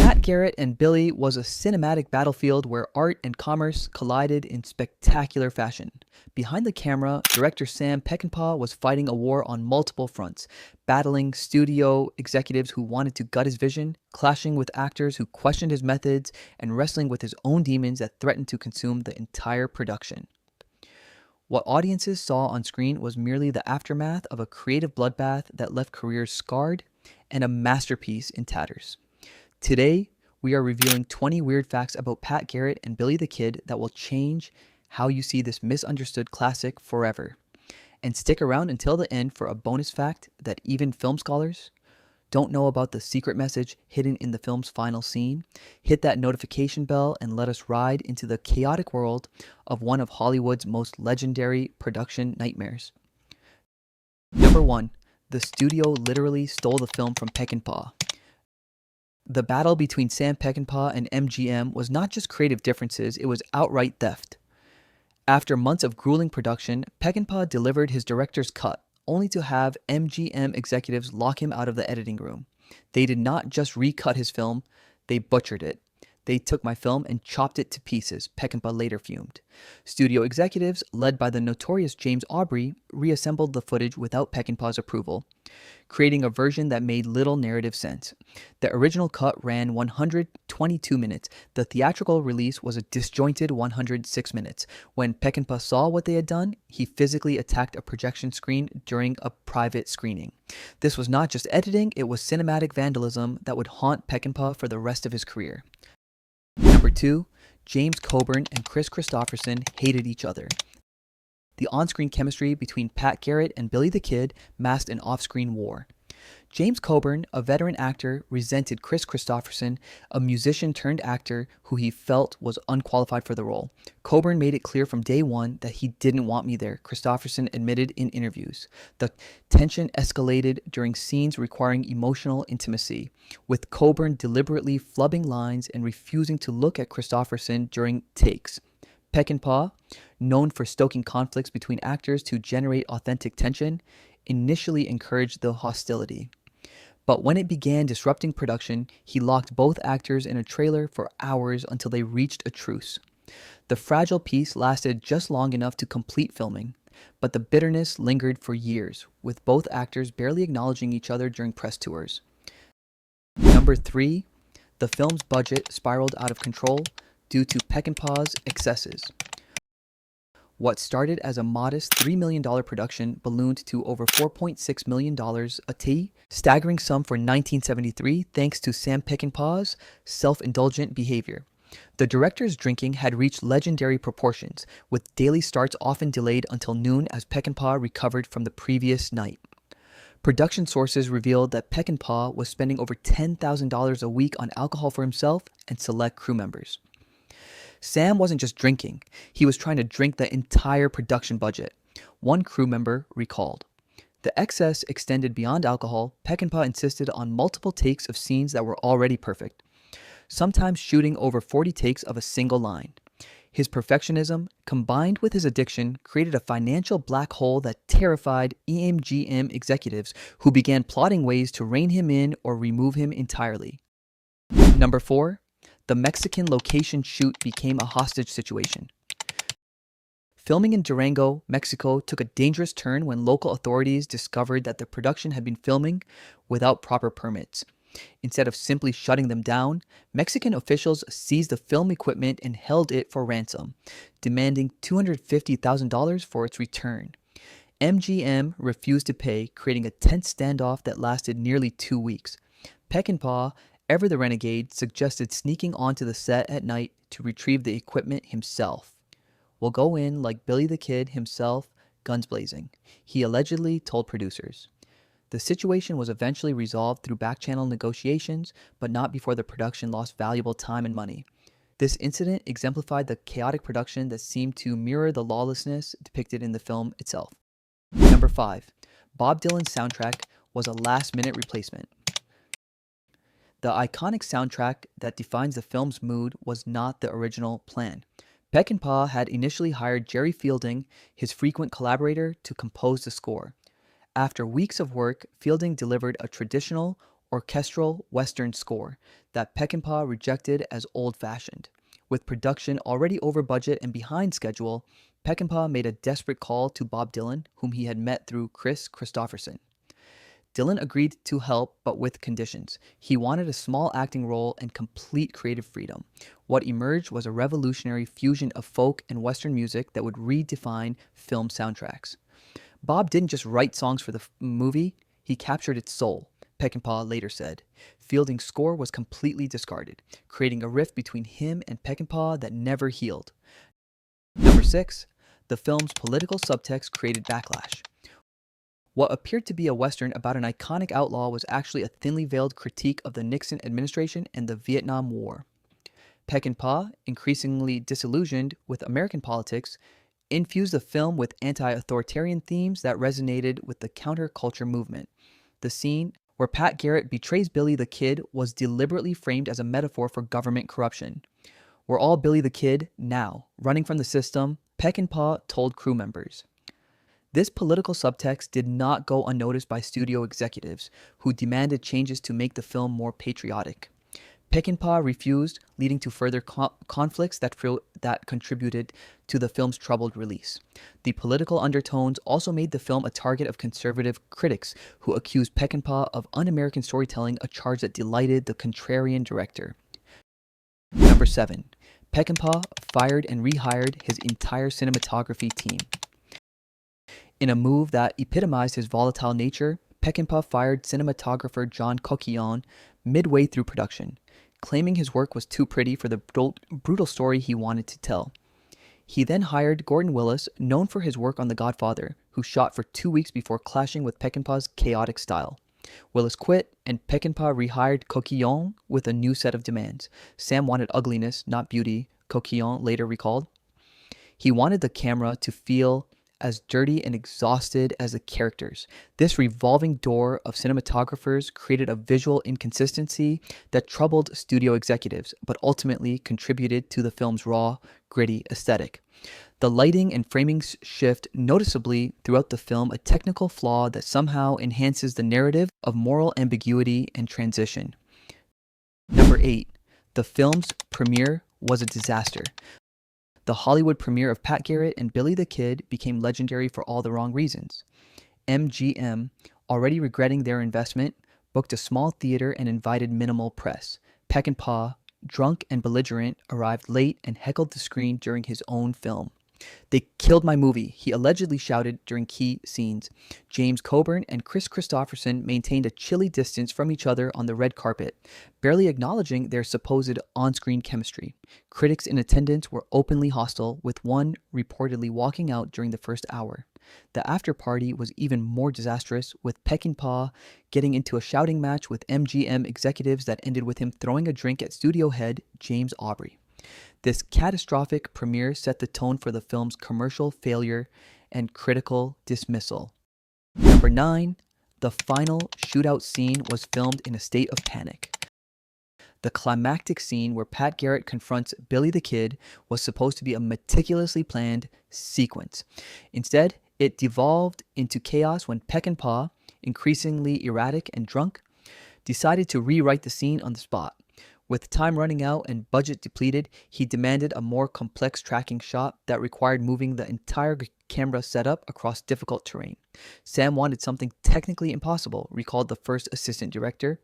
Pat Garrett and Billy was a cinematic battlefield where art and commerce collided in spectacular fashion. Behind the camera, director Sam Peckinpah was fighting a war on multiple fronts, battling studio executives who wanted to gut his vision, clashing with actors who questioned his methods, and wrestling with his own demons that threatened to consume the entire production. What audiences saw on screen was merely the aftermath of a creative bloodbath that left careers scarred and a masterpiece in tatters. Today, we are revealing 20 weird facts about Pat Garrett and Billy the Kid that will change how you see this misunderstood classic forever. And stick around until the end for a bonus fact that even film scholars don't know about: the secret message hidden in the film's final scene. Hit that notification bell and let us ride into the chaotic world of one of Hollywood's most legendary production nightmares. Number 1. The studio literally stole the film from Peckinpah. The battle between Sam Peckinpah and MGM was not just creative differences, it was outright theft. After months of grueling production, Peckinpah delivered his director's cut, only to have MGM executives lock him out of the editing room. They did not just recut his film, they butchered it. They took my film and chopped it to pieces, Peckinpah later fumed. Studio executives, led by the notorious James Aubrey, reassembled the footage without Peckinpah's approval, creating a version that made little narrative sense. The original cut ran 122 minutes. The theatrical release was a disjointed 106 minutes. When Peckinpah saw what they had done, he physically attacked a projection screen during a private screening. This was not just editing, it was cinematic vandalism that would haunt Peckinpah for the rest of his career. Number 2. James Coburn and Kristofferson hated each other. The on-screen chemistry between Pat Garrett and Billy the Kid masked an off-screen war. James Coburn, a veteran actor, resented Kristofferson, a musician turned actor who he felt was unqualified for the role. Coburn made it clear from day one that he didn't want me there, Kristofferson admitted in interviews. The tension escalated during scenes requiring emotional intimacy, with Coburn deliberately flubbing lines and refusing to look at Kristofferson during takes. Peckinpah, known for stoking conflicts between actors to generate authentic tension, initially encouraged the hostility. But when it began disrupting production, he locked both actors in a trailer for hours until they reached a truce. The fragile peace lasted just long enough to complete filming, but the bitterness lingered for years, with both actors barely acknowledging each other during press tours. Number 3. The film's budget spiraled out of control due to Peckinpah's excesses. What started as a modest $3 million production ballooned to over $4.6 million a staggering sum for 1973 thanks to Sam Peckinpah's self-indulgent behavior. The director's drinking had reached legendary proportions, with daily starts often delayed until noon as Peckinpah recovered from the previous night. Production sources revealed that Peckinpah was spending over $10,000 a week on alcohol for himself and select crew members. Sam wasn't just drinking, he was trying to drink the entire production budget, one crew member recalled. The excess extended beyond alcohol. Peckinpah insisted on multiple takes of scenes that were already perfect, sometimes shooting over 40 takes of a single line. His perfectionism, combined with his addiction, created a financial black hole that terrified MGM executives who began plotting ways to rein him in or remove him entirely. Number 4. The Mexican location shoot became a hostage situation. Filming in Durango, Mexico took a dangerous turn when local authorities discovered that the production had been filming without proper permits. Instead of simply shutting them down, Mexican officials seized the film equipment and held it for ransom, demanding $250,000 for its return. MGM refused to pay, creating a tense standoff that lasted nearly 2 weeks. Peckinpah, ever the renegade, suggested sneaking onto the set at night to retrieve the equipment himself. "We'll go in like Billy the Kid himself, guns blazing," he allegedly told producers. The situation was eventually resolved through back-channel negotiations, but not before the production lost valuable time and money. This incident exemplified the chaotic production that seemed to mirror the lawlessness depicted in the film itself. Number 5. Bob Dylan's soundtrack was a last-minute replacement. The iconic soundtrack that defines the film's mood was not the original plan. Peckinpah had initially hired Jerry Fielding, his frequent collaborator, to compose the score. After weeks of work, Fielding delivered a traditional, orchestral Western score that Peckinpah rejected as old-fashioned. With production already over budget and behind schedule, Peckinpah made a desperate call to Bob Dylan, whom he had met through Kristofferson. Dylan agreed to help, but with conditions. He wanted a small acting role and complete creative freedom. What emerged was a revolutionary fusion of folk and Western music that would redefine film soundtracks. Bob didn't just write songs for the movie, he captured its soul, Peckinpah later said. Fielding's score was completely discarded, creating a rift between him and Peckinpah that never healed. Number 6. The film's political subtext created backlash. What appeared to be a Western about an iconic outlaw was actually a thinly veiled critique of the Nixon administration and the Vietnam War. Peckinpah, increasingly disillusioned with American politics, infused the film with anti-authoritarian themes that resonated with the counterculture movement. The scene where Pat Garrett betrays Billy the Kid was deliberately framed as a metaphor for government corruption. "We're all Billy the Kid now, running from the system," Peckinpah told crew members. This political subtext did not go unnoticed by studio executives, who demanded changes to make the film more patriotic. Peckinpah refused, leading to further conflicts that contributed to the film's troubled release. The political undertones also made the film a target of conservative critics, who accused Peckinpah of un-American storytelling, a charge that delighted the contrarian director. Number 7. Peckinpah fired and rehired his entire cinematography team. In a move that epitomized his volatile nature, Peckinpah fired cinematographer John Coquillon midway through production, claiming his work was too pretty for the brutal story he wanted to tell. He then hired Gordon Willis, known for his work on The Godfather, who shot for 2 weeks before clashing with Peckinpah's chaotic style. Willis quit, and Peckinpah rehired Coquillon with a new set of demands. Sam wanted ugliness, not beauty, Coquillon later recalled. He wanted the camera to feel as dirty and exhausted as the characters. This revolving door of cinematographers created a visual inconsistency that troubled studio executives, but ultimately contributed to the film's raw, gritty aesthetic. The lighting and framing shift noticeably throughout the film, a technical flaw that somehow enhances the narrative of moral ambiguity and transition. Number 8. The film's premiere was a disaster. The Hollywood premiere of Pat Garrett and Billy the Kid became legendary for all the wrong reasons. MGM, already regretting their investment, booked a small theater and invited minimal press. Peckinpah, drunk and belligerent, arrived late and heckled the screen during his own film. "They killed my movie," he allegedly shouted during key scenes. James Coburn and Kris Kristofferson maintained a chilly distance from each other on the red carpet, barely acknowledging their supposed on-screen chemistry. Critics in attendance were openly hostile, with one reportedly walking out during the first hour. The after-party was even more disastrous, with Peckinpah getting into a shouting match with MGM executives that ended with him throwing a drink at studio head James Aubrey. This catastrophic premiere set the tone for the film's commercial failure and critical dismissal. Number 9. The final shootout scene was filmed in a state of panic. The climactic scene where Pat Garrett confronts Billy the Kid was supposed to be a meticulously planned sequence. Instead, it devolved into chaos when Peckinpah, increasingly erratic and drunk, decided to rewrite the scene on the spot. With time running out and budget depleted, he demanded a more complex tracking shot that required moving the entire camera setup across difficult terrain. Sam wanted something technically impossible, recalled the first assistant director.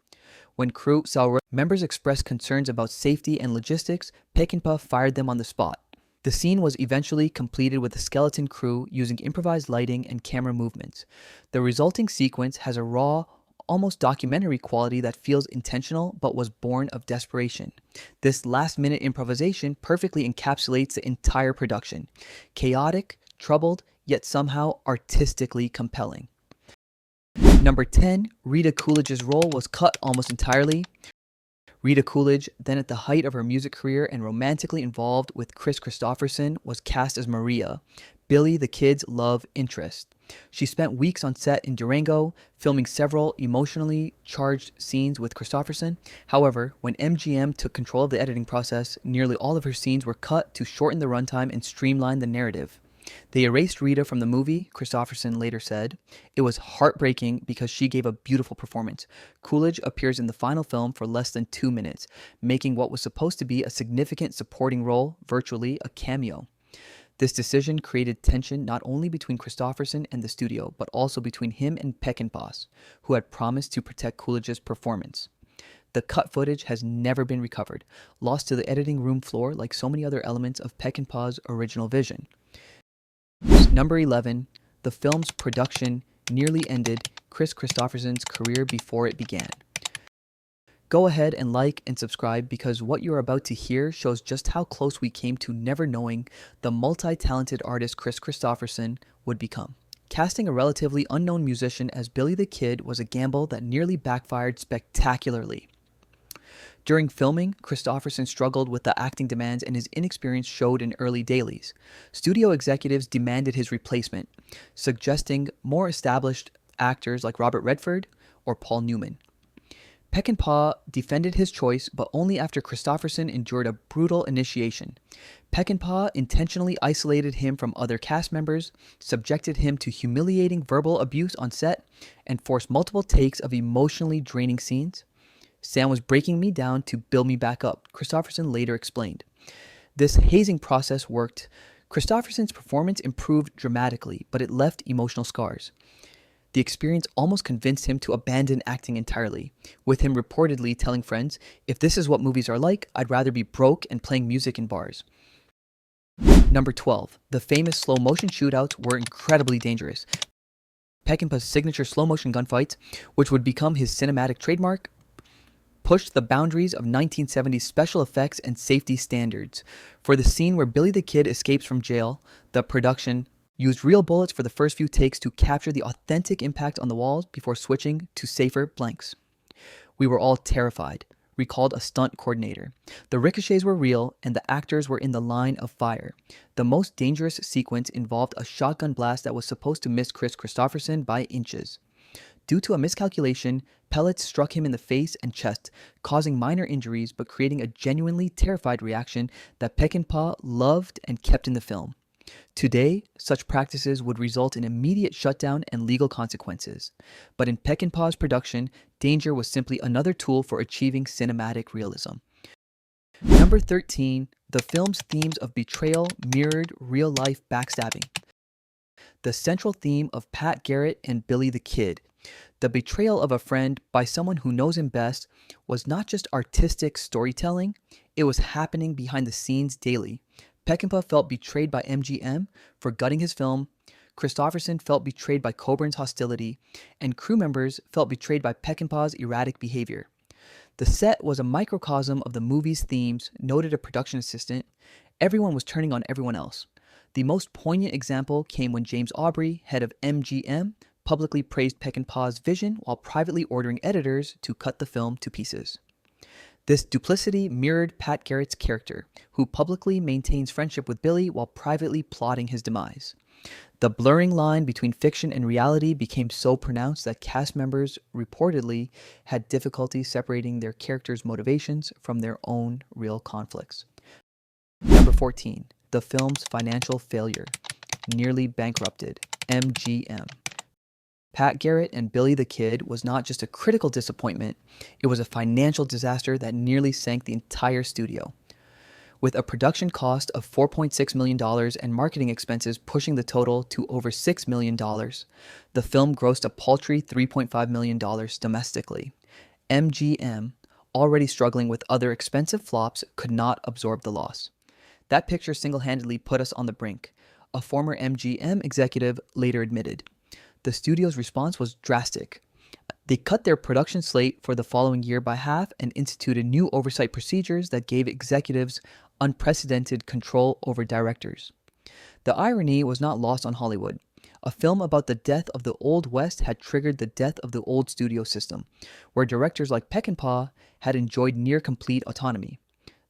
When crew saw members express concerns about safety and logistics, Peckinpah fired them on the spot. The scene was eventually completed with a skeleton crew using improvised lighting and camera movements. The resulting sequence has a raw, almost documentary quality that feels intentional but was born of desperation. This last-minute improvisation perfectly encapsulates the entire production. Chaotic, troubled, yet somehow artistically compelling. Number 10, Rita Coolidge's role was cut almost entirely. Rita Coolidge, then at the height of her music career and romantically involved with Kris Kristofferson, was cast as Maria, Billy the Kid's love interest. She spent weeks on set in Durango, filming several emotionally charged scenes with Kristofferson. However, when MGM took control of the editing process, nearly all of her scenes were cut to shorten the runtime and streamline the narrative. They erased Rita from the movie, Kristofferson later said. It was heartbreaking because she gave a beautiful performance. Coolidge appears in the final film for less than 2 minutes, making what was supposed to be a significant supporting role virtually a cameo. This decision created tension not only between Kristofferson and the studio, but also between him and Peckinpah, who had promised to protect Coolidge's performance. The cut footage has never been recovered, lost to the editing room floor like so many other elements of Peckinpah's original vision. Number 11. The film's production nearly ended Kris Kristofferson's career before it began. Go ahead and like and subscribe because what you're about to hear shows just how close we came to never knowing the multi-talented artist Kris Kristofferson would become. Casting a relatively unknown musician as Billy the Kid was a gamble that nearly backfired spectacularly. During filming, Kristofferson struggled with the acting demands and his inexperience showed in early dailies. Studio executives demanded his replacement, suggesting more established actors like Robert Redford or Paul Newman. Peckinpah defended his choice, but only after Kristofferson endured a brutal initiation. Peckinpah intentionally isolated him from other cast members, subjected him to humiliating verbal abuse on set, and forced multiple takes of emotionally draining scenes. Sam was breaking me down to build me back up, Kristofferson later explained. This hazing process worked. Kristofferson's performance improved dramatically, but it left emotional scars. The experience almost convinced him to abandon acting entirely, with him reportedly telling friends, "If this is what movies are like, I'd rather be broke and playing music in bars." Number 12. The famous slow-motion shootouts were incredibly dangerous. Peckinpah's signature slow-motion gunfights, which would become his cinematic trademark, pushed the boundaries of 1970s special effects and safety standards. For the scene where Billy the Kid escapes from jail, the production used real bullets for the first few takes to capture the authentic impact on the walls before switching to safer blanks. "We were all terrified," recalled a stunt coordinator. "The ricochets were real and the actors were in the line of fire. The most dangerous sequence involved a shotgun blast that was supposed to miss Kris Kristofferson by inches. Due to a miscalculation, pellets struck him in the face and chest, causing minor injuries but creating a genuinely terrified reaction that Peckinpah loved and kept in the film. Today, such practices would result in immediate shutdown and legal consequences. But in Peckinpah's production, danger was simply another tool for achieving cinematic realism." Number 13. The film's themes of betrayal mirrored real-life backstabbing. The central theme of Pat Garrett and Billy the Kid, the betrayal of a friend by someone who knows him best, was not just artistic storytelling, it was happening behind the scenes daily. Peckinpah felt betrayed by MGM for gutting his film, Kristofferson felt betrayed by Coburn's hostility, and crew members felt betrayed by Peckinpah's erratic behavior. "The set was a microcosm of the movie's themes," noted a production assistant. "Everyone was turning on everyone else." The most poignant example came when James Aubrey, head of MGM, publicly praised Peckinpah's vision while privately ordering editors to cut the film to pieces. This duplicity mirrored Pat Garrett's character, who publicly maintains friendship with Billy while privately plotting his demise. The blurring line between fiction and reality became so pronounced that cast members reportedly had difficulty separating their characters' motivations from their own real conflicts. Number 14. The film's financial failure. Nearly bankrupted. MGM. Pat Garrett and Billy the Kid was not just a critical disappointment, it was a financial disaster that nearly sank the entire studio. With a production cost of $4.6 million and marketing expenses pushing the total to over $6 million, the film grossed a paltry $3.5 million domestically. MGM, already struggling with other expensive flops, could not absorb the loss. "That picture single-handedly put us on the brink," a former MGM executive later admitted. The studio's response was drastic. They cut their production slate for the following year by half and instituted new oversight procedures that gave executives unprecedented control over directors. The irony was not lost on Hollywood. A film about the death of the Old West had triggered the death of the old studio system, where directors like Peckinpah had enjoyed near-complete autonomy.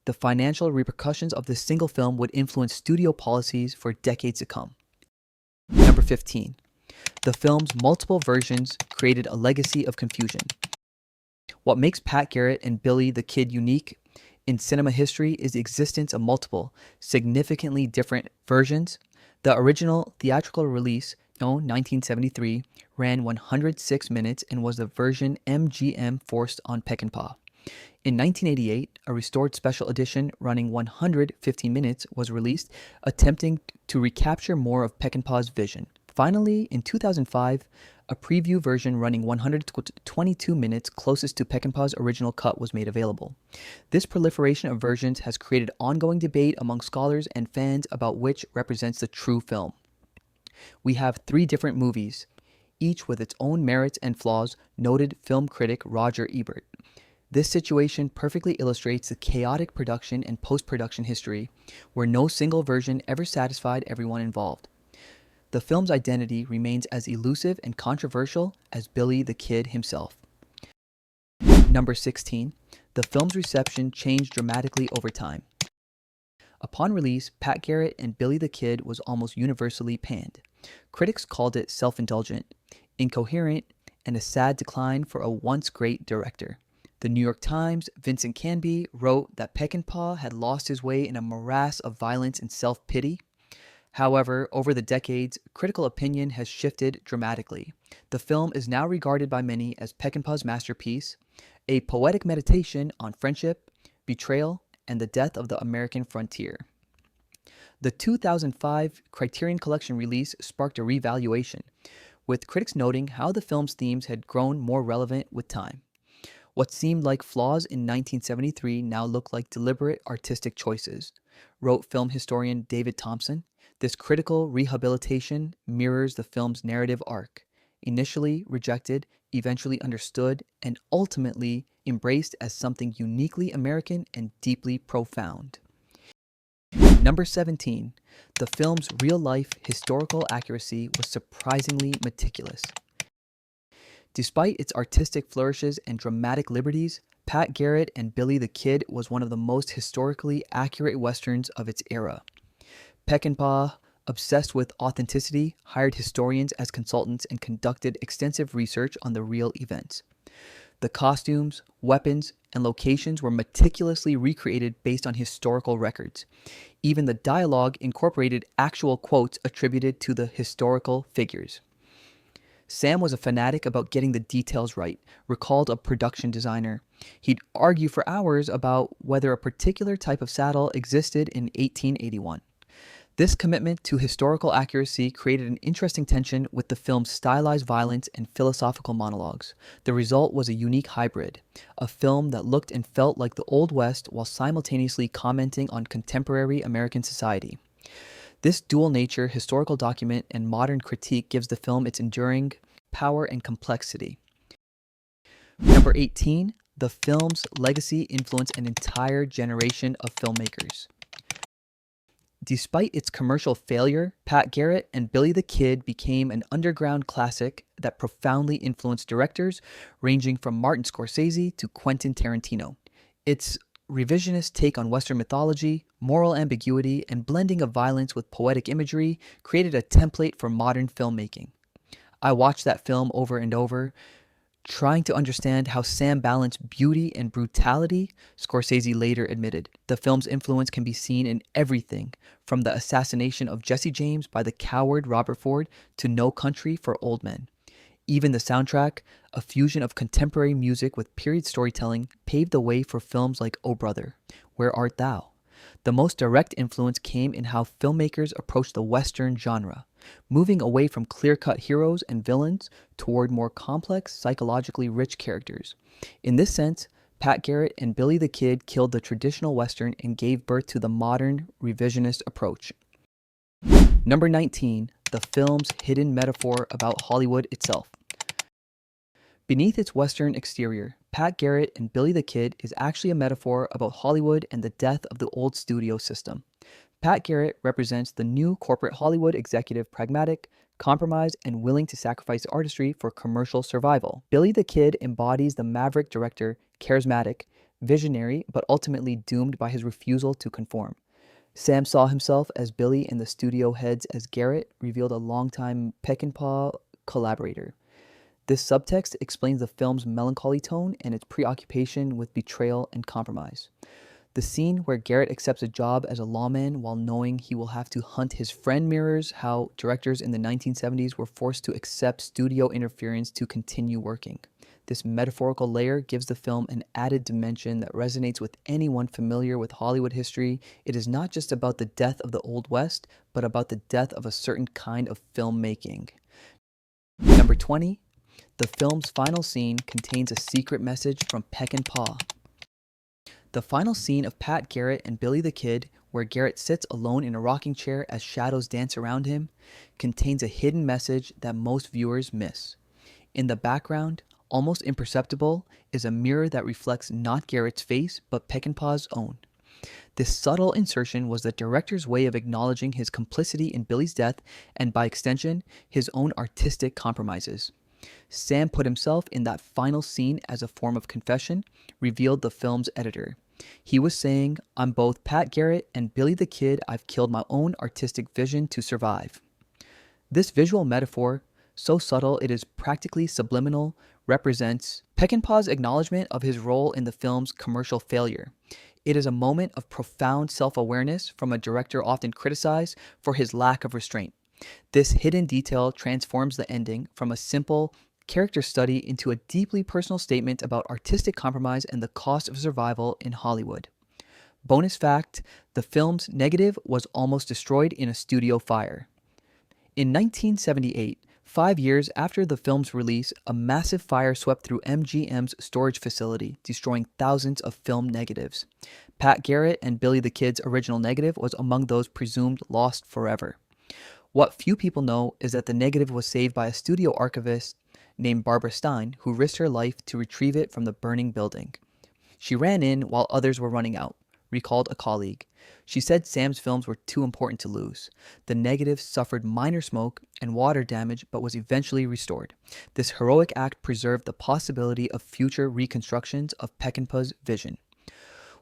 The financial repercussions of this single film would influence studio policies for decades to come. Number 15. The film's multiple versions created a legacy of confusion. What makes Pat Garrett and Billy the Kid unique in cinema history is the existence of multiple, significantly different versions. The original theatrical release, 1973, ran 106 minutes and was the version MGM forced on Peckinpah. In 1988, a restored special edition running 115 minutes was released, attempting to recapture more of Peckinpah's vision. Finally, in 2005, a preview version running 122 minutes closest to Peckinpah's original cut was made available. This proliferation of versions has created ongoing debate among scholars and fans about which represents the true film. We have 3 different movies, each with its own merits and flaws, noted film critic Roger Ebert. This situation perfectly illustrates the chaotic production and post-production history, where no single version ever satisfied everyone involved. The film's identity remains as elusive and controversial as Billy the Kid himself. Number 16. The film's reception changed dramatically over time. Upon release, Pat Garrett and Billy the Kid was almost universally panned. Critics called it self-indulgent, incoherent, and a sad decline for a once great director. The New York Times' Vincent Canby wrote that Peckinpah had lost his way in a morass of violence and self-pity. However, over the decades, critical opinion has shifted dramatically. The film is now regarded by many as Peckinpah's masterpiece, a poetic meditation on friendship, betrayal, and the death of the American frontier. The 2005 Criterion Collection release sparked a revaluation, with critics noting how the film's themes had grown more relevant with time. What seemed like flaws in 1973 now look like deliberate artistic choices, wrote film historian David Thompson. This critical rehabilitation mirrors the film's narrative arc, initially rejected, eventually understood, and ultimately embraced as something uniquely American and deeply profound. Number 17. The film's real-life historical accuracy was surprisingly meticulous. Despite its artistic flourishes and dramatic liberties, Pat Garrett and Billy the Kid was one of the most historically accurate westerns of its era. Peckinpah, obsessed with authenticity, hired historians as consultants and conducted extensive research on the real events. The costumes, weapons, and locations were meticulously recreated based on historical records. Even the dialogue incorporated actual quotes attributed to the historical figures. Sam was a fanatic about getting the details right, recalled a production designer. He'd argue for hours about whether a particular type of saddle existed in 1881. This commitment to historical accuracy created an interesting tension with the film's stylized violence and philosophical monologues. The result was a unique hybrid, a film that looked and felt like the Old West while simultaneously commenting on contemporary American society. This dual-nature historical document and modern critique gives the film its enduring power and complexity. Number 18. The film's legacy influenced an entire generation of filmmakers. Despite its commercial failure, Pat Garrett and Billy the Kid became an underground classic that profoundly influenced directors ranging from Martin Scorsese to Quentin Tarantino. Its revisionist take on Western mythology, moral ambiguity, and blending of violence with poetic imagery created a template for modern filmmaking. I watched that film over and over, trying to understand how Sam balanced beauty and brutality. Scorsese later admitted, the film's influence can be seen in everything, from the assassination of Jesse James by the coward Robert Ford to No Country for Old Men. Even the soundtrack, a fusion of contemporary music with period storytelling, paved the way for films like Oh Brother, Where Art Thou? The most direct influence came in how filmmakers approached the Western genre, moving away from clear-cut heroes and villains toward more complex, psychologically rich characters. In this sense, Pat Garrett and Billy the Kid killed the traditional Western and gave birth to the modern, revisionist approach. Number 19. The film's hidden metaphor about Hollywood itself. Beneath its Western exterior, Pat Garrett and Billy the Kid is actually a metaphor about Hollywood and the death of the old studio system. Pat Garrett represents the new corporate Hollywood executive, pragmatic, compromised, and willing to sacrifice artistry for commercial survival. Billy the Kid embodies the maverick director, charismatic, visionary, but ultimately doomed by his refusal to conform. Sam saw himself as Billy and the studio heads as Garrett, revealed a longtime Peckinpah collaborator. This subtext explains the film's melancholy tone and its preoccupation with betrayal and compromise. The scene where Garrett accepts a job as a lawman while knowing he will have to hunt his friend mirrors how directors in the 1970s were forced to accept studio interference to continue working. This metaphorical layer gives the film an added dimension that resonates with anyone familiar with Hollywood history. It is not just about the death of the Old West, but about the death of a certain kind of filmmaking. Number 20. The film's final scene contains a secret message from Peckinpah. The final scene of Pat Garrett and Billy the Kid, where Garrett sits alone in a rocking chair as shadows dance around him, contains a hidden message that most viewers miss. In the background, almost imperceptible, is a mirror that reflects not Garrett's face, but Peckinpah's own. This subtle insertion was the director's way of acknowledging his complicity in Billy's death and, by extension, his own artistic compromises. Sam put himself in that final scene as a form of confession, revealed the film's editor. He was saying, "I'm both Pat Garrett and Billy the Kid. I've killed my own artistic vision to survive." This visual metaphor, so subtle it is practically subliminal, represents Peckinpah's acknowledgement of his role in the film's commercial failure. It is a moment of profound self-awareness from a director often criticized for his lack of restraint. This hidden detail transforms the ending from a simple character study into a deeply personal statement about artistic compromise and the cost of survival in Hollywood. Bonus fact, the film's negative was almost destroyed in a studio fire. In 1978, 5 years after the film's release, a massive fire swept through MGM's storage facility, destroying thousands of film negatives. Pat Garrett and Billy the Kid's original negative was among those presumed lost forever. What few people know is that the negative was saved by a studio archivist named Barbara Stein, who risked her life to retrieve it from the burning building. She ran in while others were running out, recalled a colleague. She said Sam's films were too important to lose. The negative suffered minor smoke and water damage but was eventually restored. This heroic act preserved the possibility of future reconstructions of Peckinpah's vision.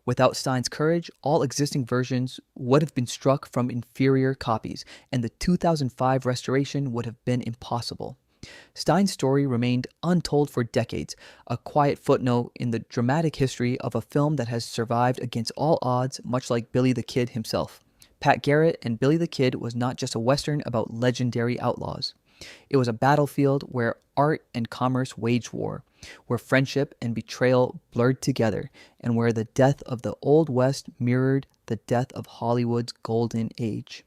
Without Stein's courage, all existing versions would have been struck from inferior copies, and the 2005 restoration would have been impossible. Stein's story remained untold for decades, a quiet footnote in the dramatic history of a film that has survived against all odds, much like Billy the Kid himself. Pat Garrett and Billy the Kid was not just a western about legendary outlaws. It was a battlefield where art and commerce waged war, where friendship and betrayal blurred together, and where the death of the Old West mirrored the death of Hollywood's golden age.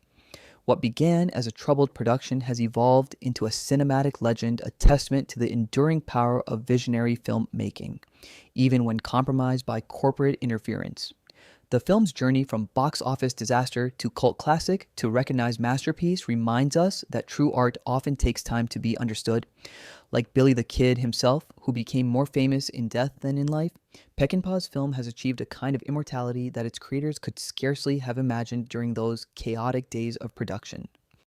What began as a troubled production has evolved into a cinematic legend, a testament to the enduring power of visionary filmmaking, even when compromised by corporate interference. The film's journey from box office disaster to cult classic to recognized masterpiece reminds us that true art often takes time to be understood. Like Billy the Kid himself, who became more famous in death than in life, Peckinpah's film has achieved a kind of immortality that its creators could scarcely have imagined during those chaotic days of production.